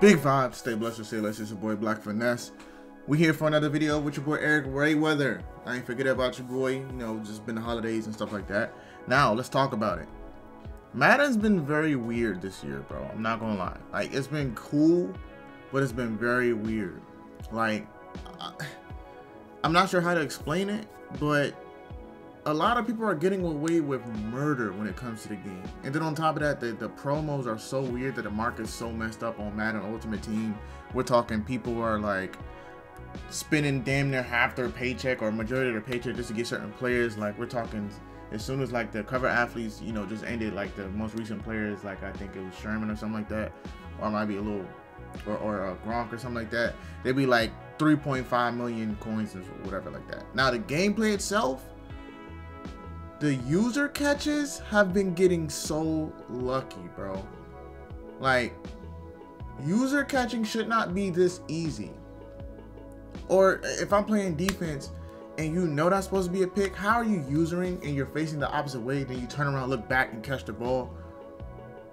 Big vibes, stay blessed, stay less. It's your boy BLKFinesse. We here for another video with your boy ericrayweather. I ain't forget about your boy, you know, just been the holidays and stuff like that. Now, let's talk about it. Madden's been very weird this year, bro. I'm not gonna lie. Like, it's been cool, but it's been very weird. Like, I'm not sure how to explain it, but a lot of people are getting away with murder when it comes to the game. And then on top of that, the promos are so weird that the market's so messed up on Madden Ultimate Team. We're talking people are like spending damn near half their paycheck or majority of their paycheck just to get certain players. Like, we're talking as soon as like the cover athletes, you know, just ended, like the most recent players, like I think it was Sherman or something like that, or it might be a little, or Gronk or something like that. They'd be like 3.5 million coins or whatever like that. Now the gameplay itself, the user catches have been getting so lucky, bro. Like, user catching should not be this easy. Or if I'm playing defense and you know that's supposed to be a pick, how are you usering and you're facing the opposite way, then you turn around, look back and catch the ball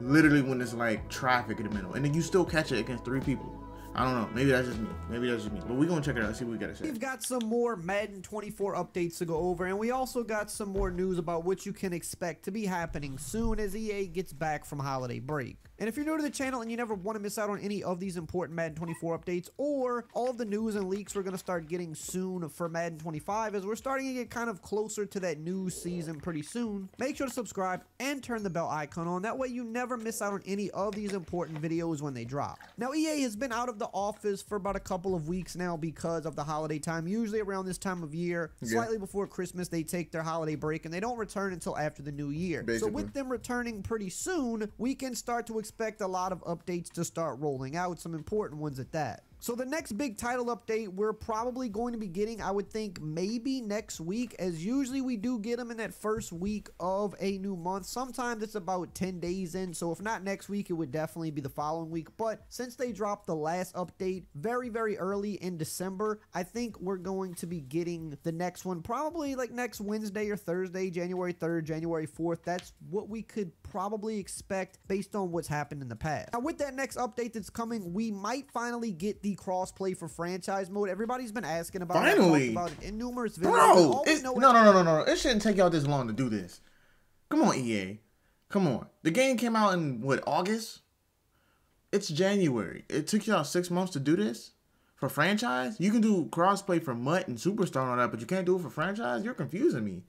literally when it's like traffic in the middle, and then you still catch it against 3 people? I don't know. Maybe that's just me. Maybe that's just me. But we're going to check it out and see what we got to say. We've got some more Madden 24 updates to go over, and we also got some more news about what you can expect to be happening soon as EA gets back from holiday break. And if you're new to the channel and you never want to miss out on any of these important Madden 24 updates or all of the news and leaks we're going to start getting soon for Madden 25, as we're starting to get kind of closer to that new season pretty soon, make sure to subscribe and turn the bell icon on. That way you never miss out on any of these important videos when they drop. Now, EA has been out of the office for about a couple of weeks now because of the holiday time. Usually around this time of year, slightly before Christmas, they take their holiday break and they don't return until after the new year. Basically. So with them returning pretty soon, we can start to expect a lot of updates to start rolling out, some important ones at that. So the next big title update we're probably going to be getting, I would think maybe next week, as usually we do get them in that first week of a new month. Sometimes it's about 10 days in, so if not next week, it would definitely be the following week. But since they dropped the last update very, very early in December, I think we're going to be getting the next one probably like next Wednesday or Thursday, January 3rd, January 4th. That's what we could probably expect based on what's happened in the past. Now with that next update that's coming, we might finally get the crossplay for franchise mode. Everybody's been asking about finally. it. I've talked about it in numerous videos. Bro, no. It shouldn't take y'all this long to do this. Come on, EA. Come on. The game came out in, what, August? It's January. It took y'all 6 months to do this? For franchise? You can do crossplay for MUT and Superstar and all that, but you can't do it for franchise? You're confusing me.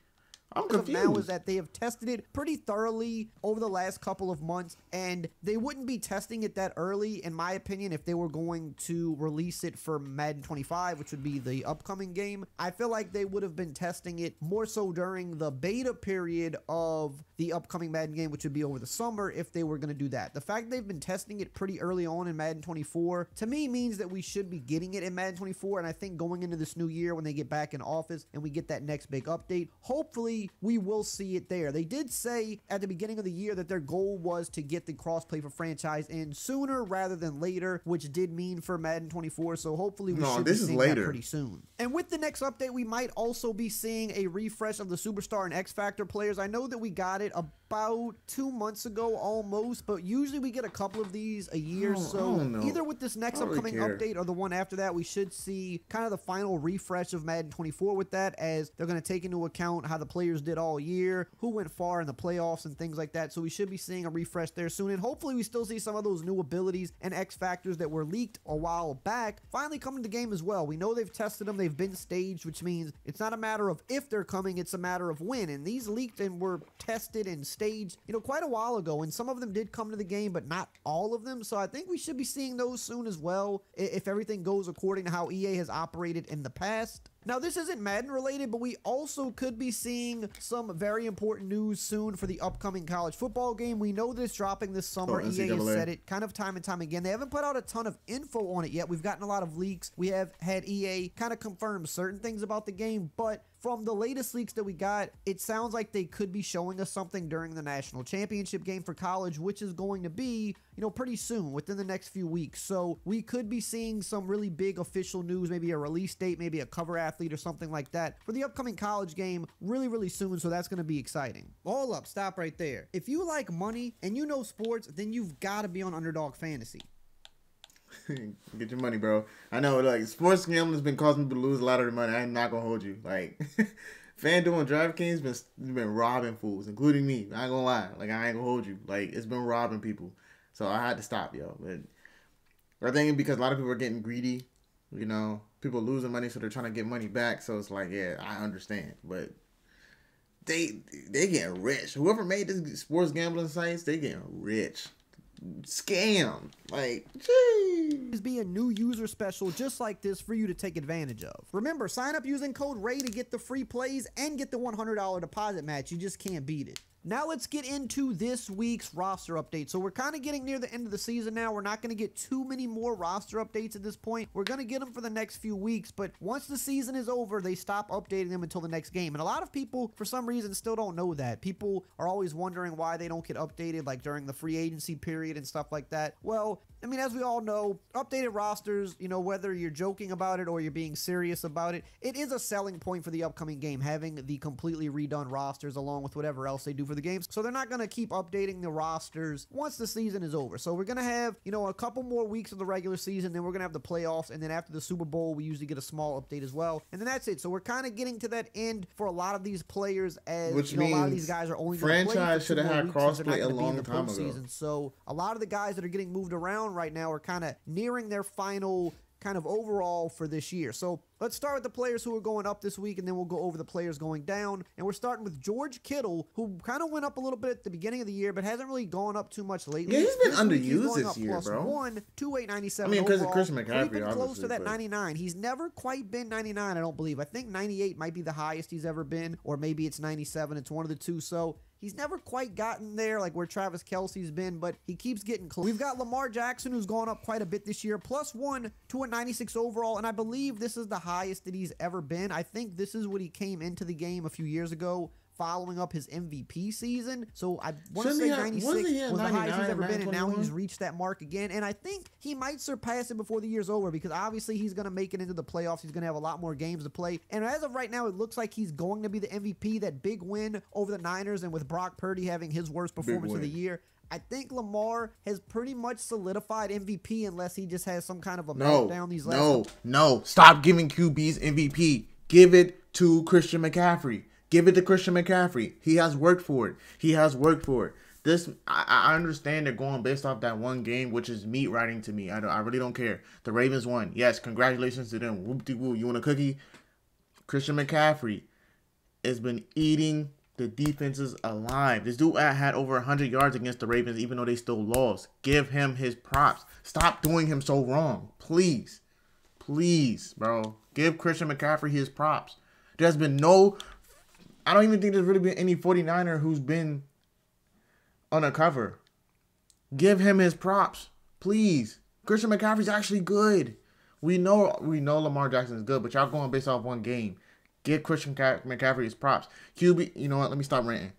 I'm confused. Now is that they have tested it pretty thoroughly over the last couple of months, and they wouldn't be testing it that early, in my opinion, if they were going to release it for Madden 25, which would be the upcoming game. I feel like they would have been testing it more so during the beta period of the upcoming Madden game, which would be over the summer, if they were going to do that. The fact they've been testing it pretty early on in Madden 24, to me, means that we should be getting it in Madden 24, and I think going into this new year when they get back in office and we get that next big update, hopefully we will see it there. They did say at the beginning of the year that their goal was to get the crossplay for franchise in sooner rather than later, which did mean for Madden 24, so hopefully we should be seeing that pretty soon. And with the next update, we might also be seeing a refresh of the Superstar and X Factor players. I know that we got it about 2 months ago almost, but usually we get a couple of these a year, so either with this next upcoming update or the one after that, we should see kind of the final refresh of Madden 24 with that, as they're going to take into account how the players did all year, who went far in the playoffs and things like that. So we should be seeing a refresh there soon, and hopefully we still see some of those new abilities and X factors that were leaked a while back finally come to the game as well. We know they've tested them, they've been staged, which means it's not a matter of if they're coming, it's a matter of when. And these leaked and were tested and staged, you know, quite a while ago, and some of them did come to the game, but not all of them. So I think we should be seeing those soon as well, if everything goes according to how EA has operated in the past. Now, this isn't Madden related, but we also could be seeing some very important news soon for the upcoming college football game. We know this dropping this summer. EA has said it kind of time and time again. They haven't put out a ton of info on it yet. We've gotten a lot of leaks. We have had EA kind of confirm certain things about the game, but from the latest leaks that we got, it sounds like they could be showing us something during the national championship game for college, which is going to be, you know, pretty soon, within the next few weeks. So we could be seeing some really big official news, maybe a release date, maybe a cover athlete or something like that for the upcoming college game really, really soon. So that's going to be exciting. Hold up, stop right there. If you like money and you know sports, then you've got to be on Underdog Fantasy. Get your money, bro. I know, like, sports gambling has been causing people to lose a lot of their money. I'm not gonna hold you. Like, FanDuel and DraftKings been robbing fools, including me. I ain't gonna lie. Like, I ain't gonna hold you. Like, it's been robbing people. So I had to stop, yo. But I think because a lot of people are getting greedy, you know, people losing money, so they're trying to get money back. So it's like, yeah, I understand, but they getting rich. Whoever made this sports gambling sites, they getting rich. Scam. Like, geez. Be a new user special just like this for you to take advantage of. Remember, sign up using code RAY to get the free plays and get the $100 deposit match. You just can't beat it. Now let's get into this week's roster update. So we're kind of getting near the end of the season now. We're not going to get too many more roster updates at this point. We're going to get them for the next few weeks, but once the season is over, they stop updating them until the next game. And a lot of people, for some reason, still don't know that. People are always wondering why they don't get updated, like during the free agency period and stuff like that. Well, I mean, as we all know, updated rosters, you know, whether you're joking about it or you're being serious about it, it is a selling point for the upcoming game, having the completely redone rosters along with whatever else they do for the games. So they're not going to keep updating the rosters once the season is over. So we're going to have, you know, a couple more weeks of the regular season, then we're going to have the playoffs, and then after the Super Bowl, we usually get a small update as well. And then that's it. So we're kind of getting to that end for a lot of these players, as which you know, means a lot of these guys are only going to play franchise should have had crossplay a long time ago. So a lot of the guys that are getting moved around right now are kind of nearing their final kind of overall for this year. So let's start with the players who are going up this week, and then we'll go over the players going down. And we're starting with George Kittle, who kind of went up a little bit at the beginning of the year, but hasn't really gone up too much lately. Yeah, he's been underused this year, plus bro. +1 to 897. I mean, because of overall. Christian McCaffrey, He's been close to that but 99. He's never quite been 99, I don't believe. I think 98 might be the highest he's ever been, or maybe it's 97. It's one of the two. So he's never quite gotten there like where Travis Kelce's been, but he keeps getting close. We've got Lamar Jackson, who's gone up quite a bit this year, +1 to 96 overall, and I believe this is the highest that he's ever been. I think this is what he came into the game a few years ago, following up his MVP season. So I want to say 96 was the highest he's ever been, and now he's reached that mark again. And I think he might surpass it before the year's over, because obviously he's going to make it into the playoffs. He's going to have a lot more games to play. And as of right now, it looks like he's going to be the MVP. That big win over the Niners, and with Brock Purdy having his worst performance of the year, I think Lamar has pretty much solidified MVP, unless he just has some kind of a meltdown these last No. Stop giving QBs MVP. Give it to Christian McCaffrey. Give it to Christian McCaffrey. He has worked for it. He has worked for it. This, I understand they're going based off that one game, which is meat writing to me. I really don't care. The Ravens won. Yes, congratulations to them. Whoop-de-woo. You want a cookie? Christian McCaffrey has been eating the defenses alive. This dude had over 100 yards against the Ravens, even though they still lost. Give him his props. Stop doing him so wrong. Please. Please, bro. Give Christian McCaffrey his props. There's been no... I don't even think there's really been any 49er who's been on a cover. Give him his props. Please. Christian McCaffrey's actually good. We know Lamar Jackson is good, but y'all going based off one game. Give Christian McCaffrey his props. QB, you know what? Let me stop ranting.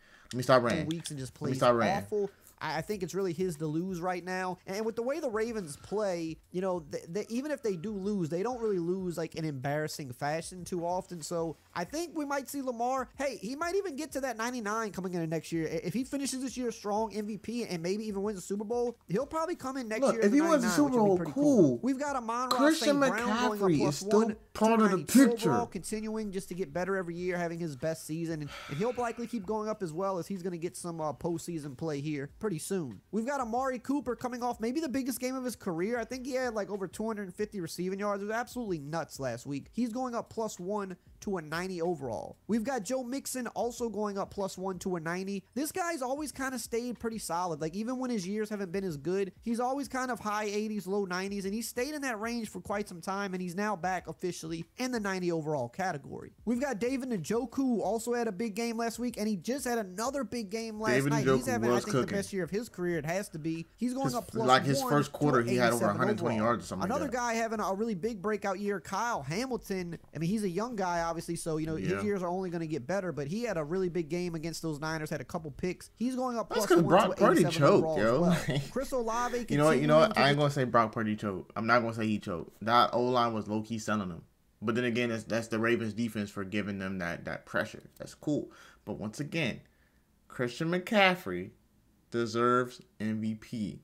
Weeks and just plays awful. I think it's really his to lose right now. And with the way the Ravens play, you know, even if they do lose, they don't really lose like in embarrassing fashion too often. So I think we might see Lamar. Hey, he might even get to that 99 coming into next year. If he finishes this year strong MVP and maybe even wins the Super Bowl, he'll probably come in next year. If he wins the Super Bowl, cool. We've got Amon-Ra Christian St. Brown McCaffrey going up is still part of the picture. Overall, continuing just to get better every year, having his best season. And he'll likely keep going up as well, as he's going to get some postseason play here pretty soon. We've got Amari Cooper coming off maybe the biggest game of his career. I think he had like over 250 receiving yards. It was absolutely nuts last week. He's going up +1 to a 90 overall. We've got Joe Mixon also going up +1 to a 90. This guy's always kind of stayed pretty solid. Like, even when his years haven't been as good, he's always kind of high 80s, low 90s, and he's stayed in that range for quite some time, and he's now back officially in the 90 overall category. We've got David Njoku, who also had a big game last week, and he just had another big game last night. He's having, I think, the best year of his career. It has to be. He's going up +1. Like his first quarter, he had over 120 yards or something. Another guy having a really big breakout year, Kyle Hamilton. I mean, he's a young guy, obviously, so, you know, his years are only going to get better, but he had a really big game against those Niners, had a couple picks. He's going up That's +1 because Brock Purdy choked, yo. Well. Chris Olave. You know what? I ain't going to say Brock Purdy choked. I'm not going to say he choked. That O-line was low-key selling him. But then again, that's the Ravens defense for giving them that pressure. That's cool. But once again, Christian McCaffrey deserves MVP.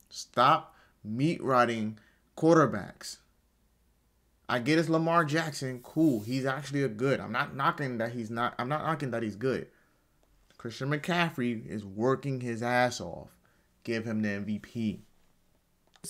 Stop meat riding quarterbacks. I get it's Lamar Jackson. Cool. He's actually a good. I'm not knocking that he's not. I'm not knocking that he's good. Christian McCaffrey is working his ass off. Give him the MVP.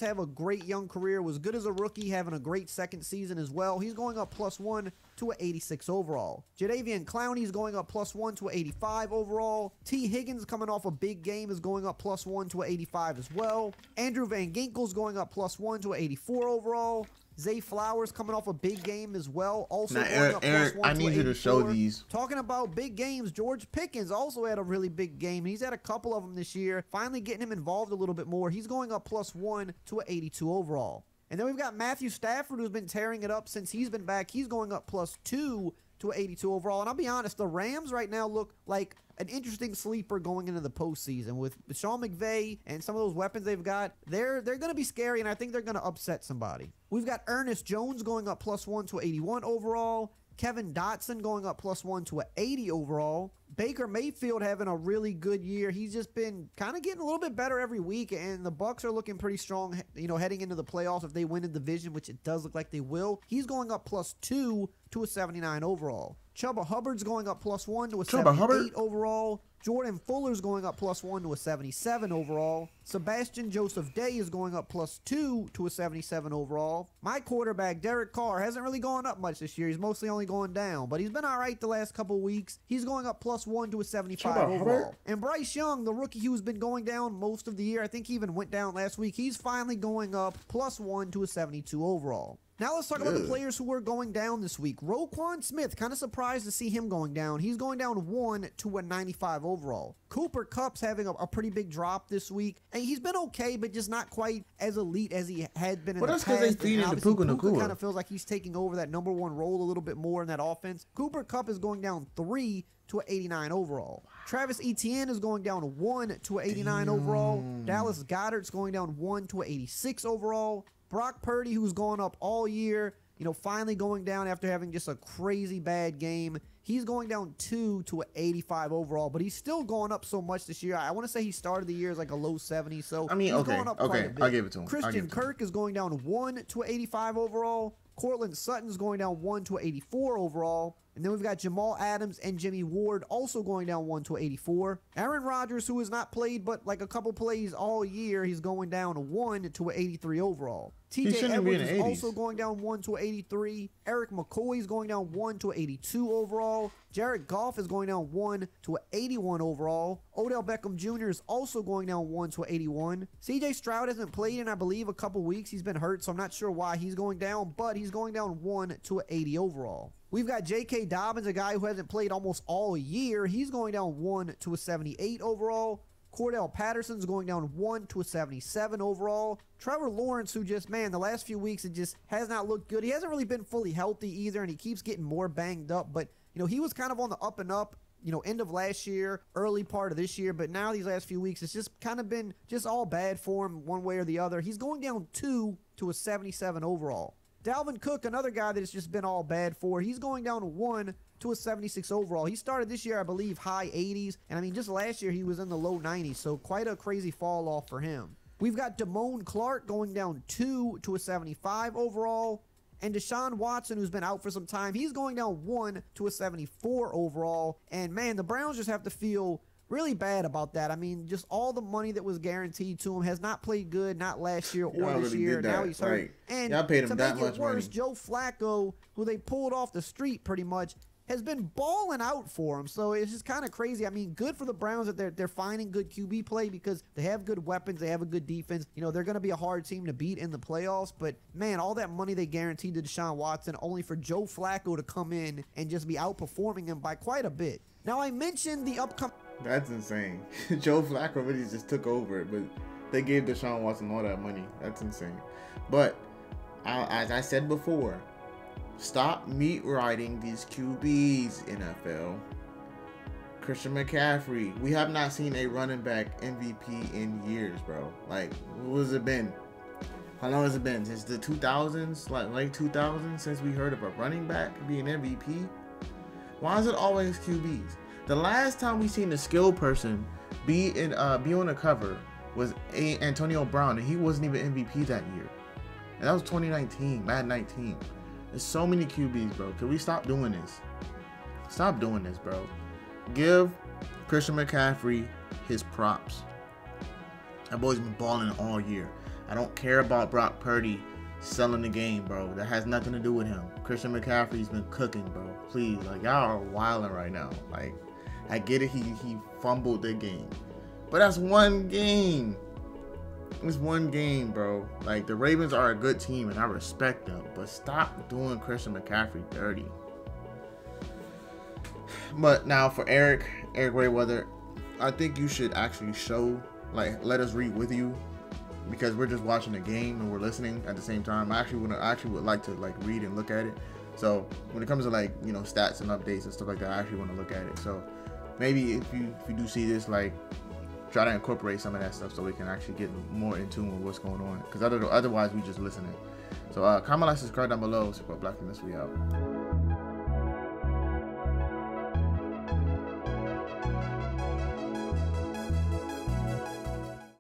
Have a great young career, was good as a rookie, having a great second season as well. He's going up +1 to an 86 overall. Jadeveon Clowney's going up +1 to an 85 overall. T. Higgins coming off a big game is going up +1 to an 85 as well. Andrew Van Ginkel's going up +1 to an 84 overall. Zay Flowers coming off a big game as well. Also now, going up Eric, +1 I to need you to show these. Talking about big games, George Pickens also had a really big game. He's had a couple of them this year. Finally getting him involved a little bit more. He's going up +1 to an 82 overall. And then we've got Matthew Stafford, who's been tearing it up since he's been back. He's going up +2 to an 82 overall. And I'll be honest, the Rams right now look like an interesting sleeper going into the postseason with Sean McVay and some of those weapons they've got. They're going to be scary, and I think they're going to upset somebody. We've got Ernest Jones going up +1 to an 81 overall. Kevin Dotson going up +1 to an 80 overall. Baker Mayfield having a really good year. He's just been kind of getting a little bit better every week, and the Bucs are looking pretty strong, you know, heading into the playoffs if they win the division, which it does look like they will. He's going up +2 to a 79 overall. Chuba Hubbard's going up +1 to a 78 overall. Jordan Fuller's going up +1 to a 77 overall. Sebastian Joseph Day is going up +2 to a 77 overall. My quarterback, Derek Carr, hasn't really gone up much this year. He's mostly only going down, but he's been all right the last couple of weeks. He's going up +1 to a 75 overall. And Bryce Young, the rookie who's been going down most of the year, I think he even went down last week, he's finally going up +1 to a 72 overall. Now let's talk about the players who were going down this week. Roquan Smith, kind of surprised to see him going down. He's going down 1 to a 95 overall. Cooper Kupp's having a pretty big drop this week. And he's been okay, but just not quite as elite as he had been in the past. Well, that's because they feed into Puka Nacua. Kind of feels like he's taking over that #1 role a little bit more in that offense. Cooper Kupp is going down 3 to an 89 overall. Travis Etienne is going down 1 to an 89 overall. Dallas Goedert's going down 1 to an 86 overall. Brock Purdy, who's gone up all year, you know, finally going down after having just a crazy bad game. He's going down 2 to an 85 overall, but he's still going up so much this year. I want to say he started the year as like a low 70, so I mean, he's going up quite a bit. I'll give it to him. Christian Kirk is going down 1 to an 85 overall. Cortland Sutton's going down 1 to an 84 overall. And then we've got Jamal Adams and Jimmy Ward also going down 1 to 84. Aaron Rodgers, who has not played but like a couple plays all year, he's going down 1 to 83 overall. TJ Edwards is also going down 1 to 83. Eric McCoy is going down 1 to 82 overall. Jared Goff is going down 1 to 81 overall. Odell Beckham Jr. is also going down 1 to 81. CJ Stroud hasn't played in, I believe, a couple weeks. He's been hurt, so I'm not sure why he's going down, but he's going down 1 to 80 overall. We've got J.K. Dobbins, a guy who hasn't played almost all year. He's going down 1 to a 78 overall. Cordell Patterson's going down 1 to a 77 overall. Trevor Lawrence, who just, man, the last few weeks, it just has not looked good. He hasn't really been fully healthy either, and he keeps getting more banged up. But, you know, he was kind of on the up and up, you know, end of last year, early part of this year. But now these last few weeks, it's just kind of been just all bad for him one way or the other. He's going down 2 to a 77 overall. Dalvin Cook, another guy that it's just been all bad for. He's going down 1 to a 76 overall. He started this year, I believe, high 80s. And I mean, just last year, he was in the low 90s. So quite a crazy fall off for him. We've got Damone Clark going down 2 to a 75 overall. And Deshaun Watson, who's been out for some time, he's going down 1 to a 74 overall. And man, the Browns just have to feel really bad about that. I mean, just all the money that was guaranteed to him, has not played good, not last year or this year. Now he's hurt. Right. And y'all paid him to that make much it worse, money. Joe Flacco, who they pulled off the street pretty much, has been balling out for him. So it's just kind of crazy. I mean, good for the Browns that they're finding good QB play because they have good weapons. They have a good defense. You know, they're going to be a hard team to beat in the playoffs. But, man, all that money they guaranteed to Deshaun Watson only for Joe Flacco to come in and just be outperforming him by quite a bit. Now, I mentioned the upcoming... That's insane. Joe Flacco really just took over it, but they gave Deshaun Watson all that money. That's insane. But, as I said before, stop meat riding these QBs, NFL. Christian McCaffrey. We have not seen a running back MVP in years, bro. Like, what has it been? How long has it been? Since the 2000s? Like, late 2000s? Since we heard of a running back being MVP? Why is it always QBs? The last time we seen a skilled person be on a cover was Antonio Brown, and he wasn't even MVP that year. And that was 2019, Madden 19. There's so many QBs, bro. Can we stop doing this? Stop doing this, bro. Give Christian McCaffrey his props. That boy's been balling all year. I don't care about Brock Purdy selling the game, bro. That has nothing to do with him. Christian McCaffrey's been cooking, bro. Please, like, y'all are wilding right now. Like, I get it, he fumbled the game, but that's one game. It's one game, bro. Like, the Ravens are a good team, and I respect them, but stop doing Christian McCaffrey dirty. But now for Eric Rayweather, I think you should actually show, like, let us read with you, because we're just watching the game and we're listening at the same time. I actually would like to, like, read and look at it. So when it comes to, like, you know, stats and updates and stuff like that, I actually want to look at it. So maybe if you do see this, like, try to incorporate some of that stuff so we can actually get more in tune with what's going on, because otherwise we just listening. So comment, like, subscribe down below. Support BLKFinesse. We out.